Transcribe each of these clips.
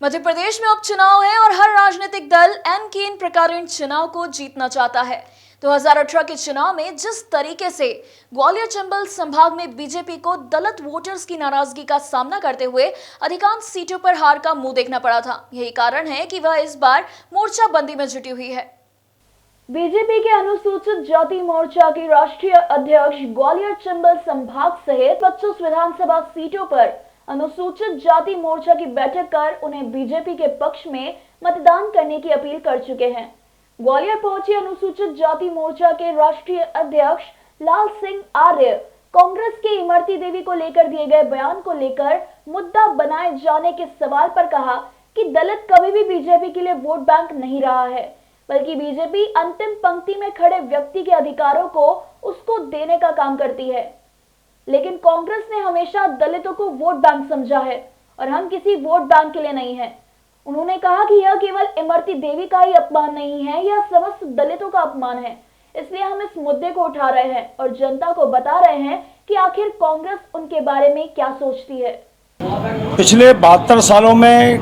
मध्य प्रदेश में उपचुनाव है और हर राजनीतिक दल एन के इन प्रकार इन चुनाव को जीतना चाहता है। 2018 के चुनाव में जिस तरीके से ग्वालियर चंबल संभाग में बीजेपी को दलित वोटर्स की नाराजगी का सामना करते हुए अधिकांश सीटों पर हार का मुंह देखना पड़ा था, यही कारण है कि वह इस बार मोर्चाबंदी में जुटी हुई है। बीजेपी के अनुसूचित जाति मोर्चा की राष्ट्रीय अध्यक्ष ग्वालियर चंबल संभाग सहित 25 विधानसभा सीटों पर अनुसूचित जाति मोर्चा की बैठक कर उन्हें बीजेपी के पक्ष में मतदान करने की अपील कर चुके हैं। ग्वालियर पहुंचे अनुसूचित जाति मोर्चा के राष्ट्रीय अध्यक्ष लाल सिंह आर्य कांग्रेस की इमरती देवी को लेकर दिए गए बयान को लेकर मुद्दा बनाए जाने के सवाल पर कहा कि दलित कभी भी बीजेपी के लिए वोट बैंक नहीं रहा है, बल्कि बीजेपी अंतिम पंक्ति में खड़े व्यक्ति के अधिकारों को उसको देने का काम करती है। लेकिन कांग्रेस ने हमेशा दलितों को वोट बैंक समझा है और हम किसी वोट बैंक के लिए नहीं हैं। उन्होंने कहा कि यह केवल इमरती देवी का ही अपमान नहीं है, यह समस्त दलितों का अपमान है। इसलिए हम इस मुद्दे को उठा रहे हैं और जनता को बता रहे हैं कि आखिर कांग्रेस उनके बारे में क्या सोचती है। पिछले 72 सालों में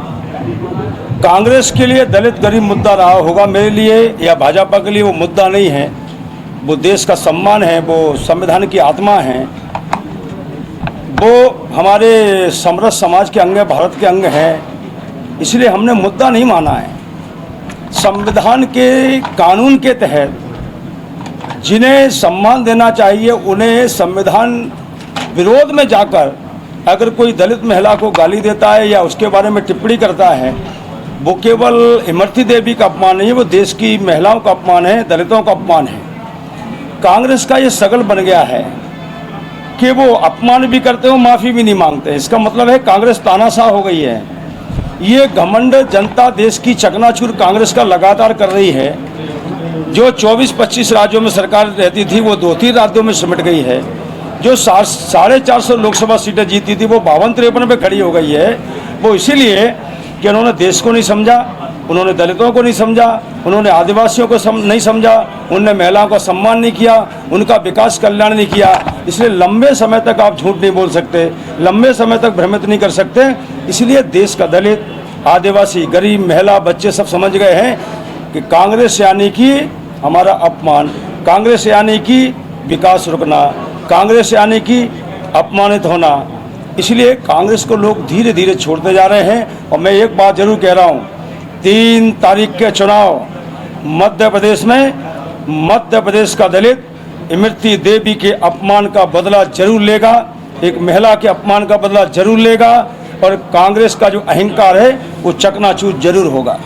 कांग्रेस के लिए दलित गरीब मुद्दा रहा होगा, मेरे लिए या भाजपा के लिए वो मुद्दा नहीं है। वो देश का सम्मान है, वो संविधान की आत्मा है, वो हमारे समृद्ध समाज के अंग है, भारत के अंग हैं। इसलिए हमने मुद्दा नहीं माना है। संविधान के कानून के तहत जिन्हें सम्मान देना चाहिए उन्हें संविधान विरोध में जाकर अगर कोई दलित महिला को गाली देता है या उसके बारे में टिप्पणी करता है, वो केवल इमरती देवी का अपमान नहीं है, वो देश की महिलाओं का अपमान है, दलितों का अपमान है। कांग्रेस का ये सगल बन गया है कि वो अपमान भी करते हो, माफ़ी भी नहीं मांगते। इसका मतलब है कांग्रेस तानाशाह हो गई है। ये घमंड जनता देश की चकनाचूर कांग्रेस का लगातार कर रही है। जो 24-25 राज्यों में सरकार रहती थी वो 2-3 राज्यों में सिमट गई है। जो 450 लोकसभा सीटें जीती थी वो 52-53 पे खड़ी हो गई है। वो इसीलिए कि उन्होंने देश को नहीं समझा, उन्होंने दलितों को नहीं समझा, उन्होंने आदिवासियों को नहीं समझा, उन्होंने महिलाओं का सम्मान नहीं किया, उनका विकास कल्याण नहीं किया। इसलिए लंबे समय तक आप झूठ नहीं बोल सकते, लंबे समय तक भ्रमित नहीं कर सकते। इसलिए देश का दलित, आदिवासी, गरीब, महिला, बच्चे सब समझ गए हैं कि कांग्रेस यानी कि हमारा अपमान, कांग्रेस यानी कि विकास रुकना, कांग्रेस यानी कि अपमानित होना। इसलिए कांग्रेस को लोग धीरे धीरे छोड़ते जा रहे हैं। और मैं एक बात जरूर कह रहा हूँ, 3 तारीख के चुनाव मध्य प्रदेश में मध्य प्रदेश का दलित इमरती देवी के अपमान का बदला जरूर लेगा, एक महिला के अपमान का बदला जरूर लेगा और कांग्रेस का जो अहंकार है वो चकनाचूर जरूर होगा।